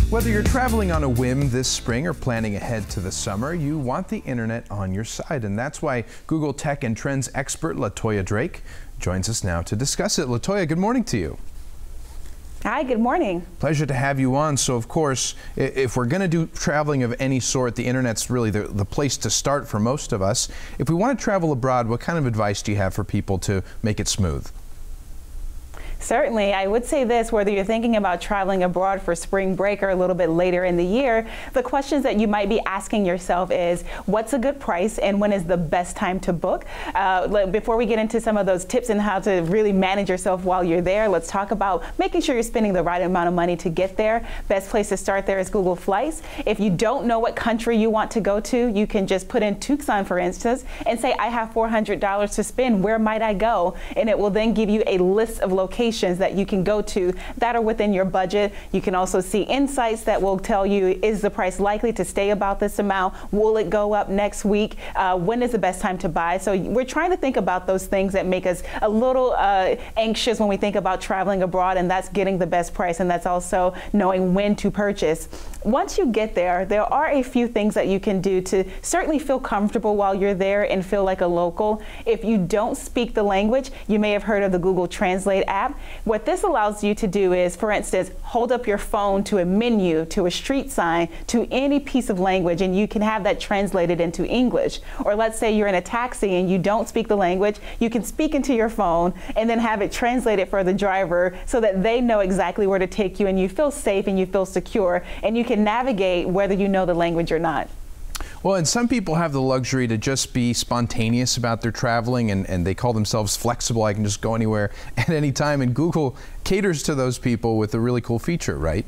Whether you're traveling on a whim this spring or planning ahead to the summer, you want the internet on your side. And that's why Google Tech and Trends expert LaToya Drake joins us now to discuss it. LaToya, good morning to you. Hi, good morning. Pleasure to have you on. So, of course, if we're going to do traveling of any sort, the internet's really the place to start for most of us. If we want to travel abroad, what kind of advice do you have for people to make it smooth? Certainly. I would say this, whether you're thinking about traveling abroad for spring break or a little bit later in the year, the questions that you might be asking yourself is, what's a good price and when is the best time to book? Before we get into some of those tips and how to really manage yourself while you're there, let's talk about making sure you're spending the right amount of money to get there. Best place to start there is Google Flights. If you don't know what country you want to go to, you can just put in Tucson, for instance, and say, I have $400 to spend. Where might I go? And it will then give you a list of locations that you can go to that are within your budget. You can also see insights that will tell you, is the price likely to stay about this amount? Will it go up next week? When is the best time to buy? So we're trying to think about those things that make us a little anxious when we think about traveling abroad, and that's getting the best price, and that's also knowing when to purchase. Once you get there, there are a few things that you can do to certainly feel comfortable while you're there and feel like a local. If you don't speak the language, you may have heard of the Google Translate app. What this allows you to do is, for instance, hold up your phone to a menu, to a street sign, to any piece of language, and you can have that translated into English. Or let's say you're in a taxi and you don't speak the language, you can speak into your phone and then have it translated for the driver so that they know exactly where to take you and you feel safe and you feel secure and you can navigate whether you know the language or not. Well, and some people have the luxury to just be spontaneous about their traveling, and they call themselves flexible. I can just go anywhere at any time, and Google caters to those people with a really cool feature, right?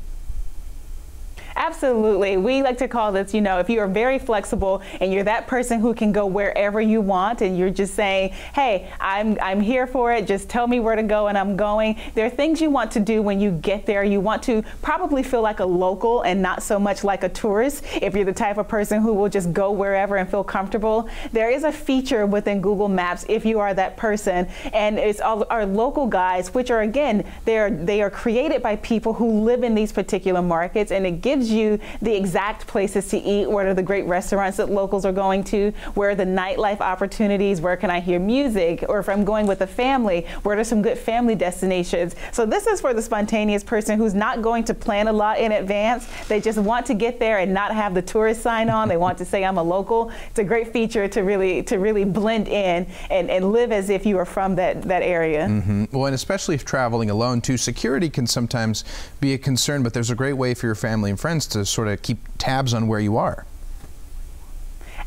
Absolutely. We like to call this, if you are very flexible and you're that person who can go wherever you want and you're just saying, hey, I'm here for it, just tell me where to go and I'm going. There are things you want to do when you get there. You want to probably feel like a local and not so much like a tourist if you're the type of person who will just go wherever and feel comfortable. There is a feature within Google Maps if you are that person, and it's all our local guides, which are, again, they are created by people who live in these particular markets, and it gives you the exact places to eat, what are the great restaurants that locals are going to, where are the nightlife opportunities, where can I hear music, or if I'm going with a family, where are some good family destinations. So this is for the spontaneous person who's not going to plan a lot in advance. They just want to get there and not have the tourist sign on. They want to say I'm a local. It's a great feature to really blend in and live as if you are from that area. Mm-hmm. Well, and especially if traveling alone too, security can sometimes be a concern, but there's a great way for your family and friends to sort of keep tabs on where you are.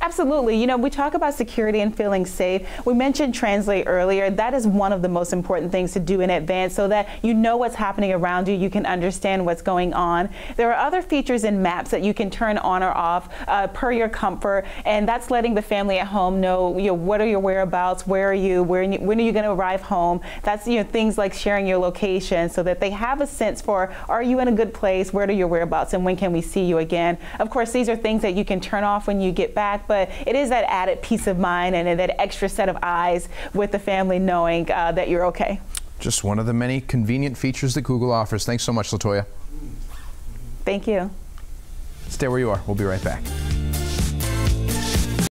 Absolutely. We talk about security and feeling safe. We mentioned Translate earlier. That is one of the most important things to do in advance so that you know what's happening around you. You can understand what's going on. There are other features in Maps that you can turn on or off per your comfort, and that's letting the family at home know, what are your whereabouts, where are you, when are you going to arrive home. That's things like sharing your location so that they have a sense for, are you in a good place, where are your whereabouts, and when can we see you again. Of course, these are things that you can turn off when you get back, but it is that added peace of mind and that extra set of eyes with the family knowing that you're okay. Just one of the many convenient features that Google offers. Thanks so much, LaToya. Thank you. Stay where you are. We'll be right back.